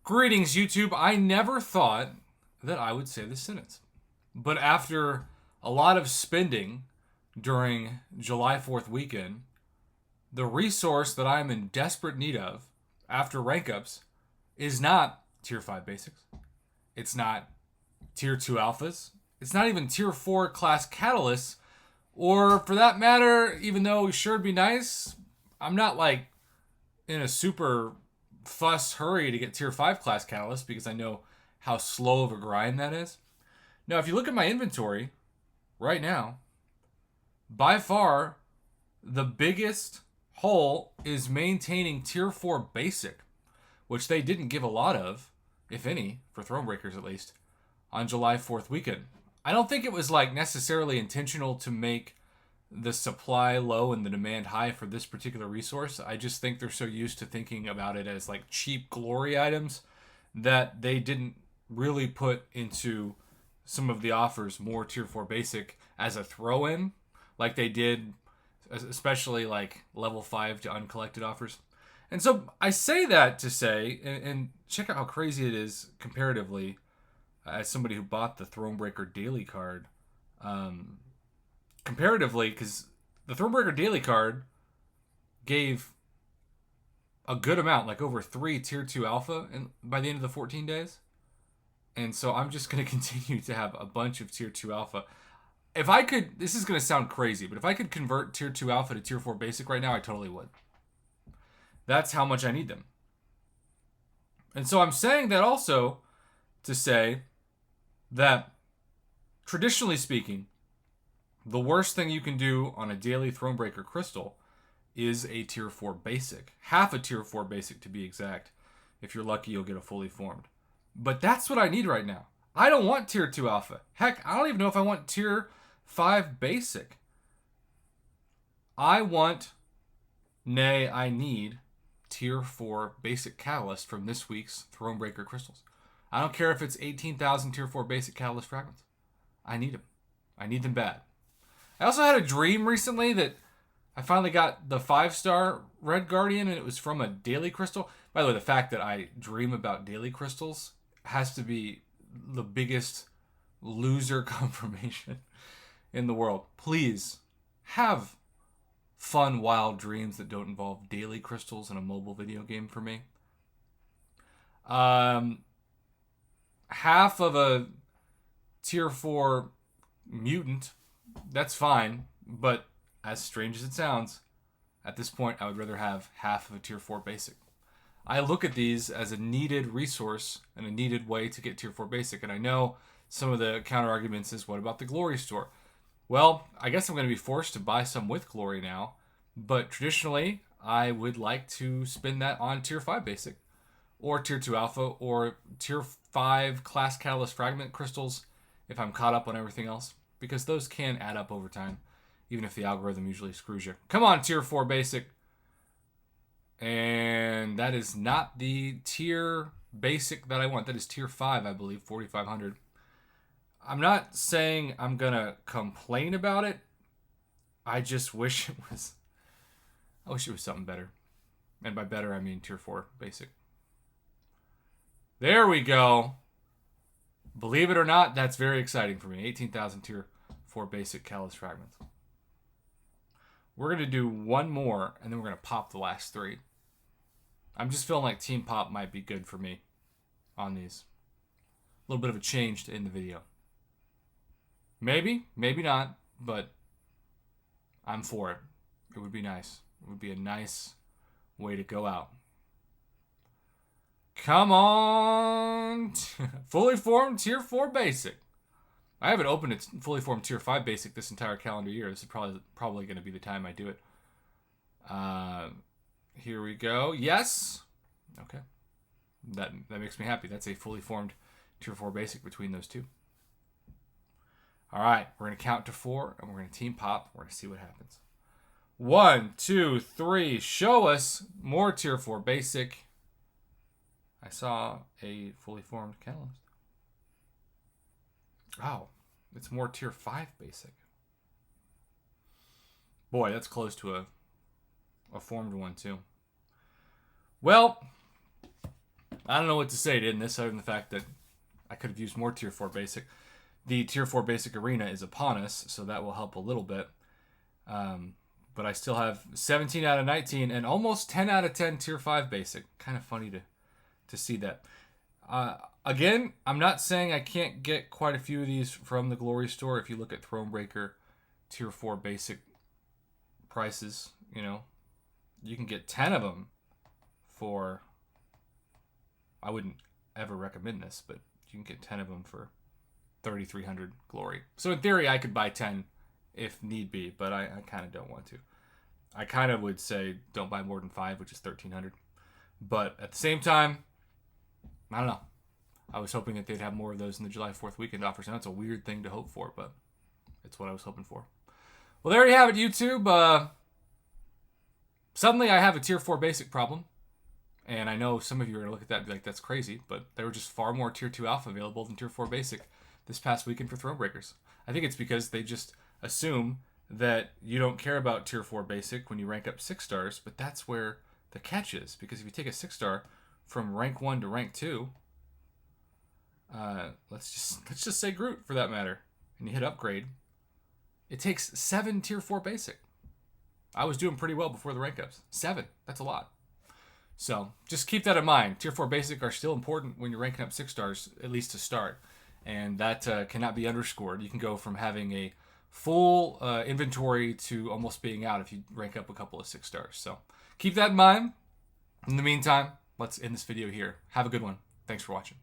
Greetings, YouTube. I never thought that I would say this sentence. But after a lot of spending during July 4th weekend, the resource that I'm in desperate need of after rank ups is not Tier 5 basics. It's not Tier 2 alphas. It's not even Tier 4 class catalysts. Or for that matter, even though sure it'd be nice, I'm not like in a super fuss hurry to get Tier 5 class catalyst because I know how slow of a grind that is. Now, if you look at my inventory right now, by far the biggest hole is maintaining Tier 4 basic, which they didn't give a lot of, if any, for Thronebreakers at least, on July 4th weekend. I don't think it was like necessarily intentional to make the supply low and the demand high for this particular resource. I just think they're so used to thinking about it as like cheap glory items that they didn't really put into some of the offers more Tier 4 basic as a throw-in like they did, especially like level 5 to uncollected offers. And so I say that to say, and check out how crazy it is comparatively as somebody who bought the Thronebreaker daily card. Comparatively, because the Thronebreaker daily card gave a good amount, like over 3 Tier 2 alpha by the end of the 14 days. And so I'm just going to continue to have a bunch of Tier 2 alpha. If I could, this is going to sound crazy, but if I could convert Tier 2 alpha to Tier 4 basic right now, I totally would. That's how much I need them. And so I'm saying that also to say that, traditionally speaking, the worst thing you can do on a daily Thronebreaker crystal is a Tier 4 basic. Half a Tier 4 basic to be exact. If you're lucky, you'll get a fully formed. But that's what I need right now. I don't want Tier 2 alpha. Heck, I don't even know if I want Tier 5 basic. I need Tier 4 basic catalyst from this week's Thronebreaker crystals. I don't care if it's 18,000 Tier 4 basic catalyst fragments. I need them. I need them bad. I also had a dream recently that I finally got the 5-star Red Guardian, and it was from a daily crystal. By the way, the fact that I dream about daily crystals has to be the biggest loser confirmation in the world. Please have fun, wild dreams that don't involve daily crystals in a mobile video game for me. Half of a Tier 4 mutant, that's fine, but as strange as it sounds, at this point I would rather have half of a Tier 4 basic. I look at these as a needed resource and a needed way to get Tier 4 basic, and I know some of the counter arguments is, what about the Glory store? Well, I guess I'm going to be forced to buy some with Glory now, but traditionally I would like to spend that on Tier 5 basic, or Tier 2 alpha, or Tier 5 class catalyst fragment crystals if I'm caught up on everything else, because those can add up over time, even if the algorithm usually screws you. Come on, Tier 4 basic. And that is not the tier basic that I want. That is Tier 5, I believe, 4,500. I'm not saying I'm going to complain about it. I just wish it was... I wish it was something better. And by better, I mean Tier 4 basic. There we go. Believe it or not, that's very exciting for me. 18,000 Tier 4 basic catalyst fragments. We're going to do one more, and then we're going to pop the last 3. I'm just feeling like Team Pop might be good for me on these. A little bit of a change to end the video. Maybe, maybe not, but I'm for it. It would be nice. It would be a nice way to go out. Come on! Fully formed Tier 4 basic. I haven't opened a fully formed Tier 5 basic this entire calendar year. This is probably going to be the time I do it. Here we go. Yes. Okay. That makes me happy. That's a fully formed Tier 4 basic between those two. All right. We're going to count to 4, and we're going to team pop. We're going to see what happens. 1, 2, 3. Show us more Tier 4 basic. I saw a fully formed catalyst. Oh, it's more Tier 5 basic. Boy, that's close to a formed one too. Well, I don't know what to say in this other than the fact that I could have used more Tier 4 Basic. The Tier 4 Basic Arena is upon us, so that will help a little bit. But I still have 17 out of 19 and almost 10 out of 10 Tier 5 Basic. Kind of funny to see that. Again, I'm not saying I can't get quite a few of these from the Glory Store. If you look at Thronebreaker Tier 4 Basic prices, you know, you can get 10 of them for... I wouldn't ever recommend this, but you can get 10 of them for 3,300 Glory. So in theory, I could buy 10 if need be, but I kind of don't want to. I kind of would say don't buy more than 5, which is 1,300. But at the same time, I don't know. I was hoping that they'd have more of those in the July 4th weekend offers. And that's a weird thing to hope for, but it's what I was hoping for. Well, there you have it, YouTube. Suddenly I have a Tier 4 Basic problem. And I know some of you are going to look at that and be like, that's crazy. But there were just far more Tier 2 Alpha available than Tier 4 Basic this past weekend for Thronebreakers. I think it's because they just assume that you don't care about Tier 4 Basic when you rank up 6 stars. But that's where the catch is. Because if you take a 6 star from rank 1 to rank 2, let's just say Groot for that matter, and you hit upgrade, it takes 7 Tier 4 Basic. I was doing pretty well before the rank ups. 7. That's a lot. So just keep that in mind. Tier 4 Basic are still important when you're ranking up 6 stars, at least to start. And that cannot be underscored. You can go from having a full inventory to almost being out if you rank up a couple of 6 stars. So keep that in mind. In the meantime, let's end this video here. Have a good one. Thanks for watching.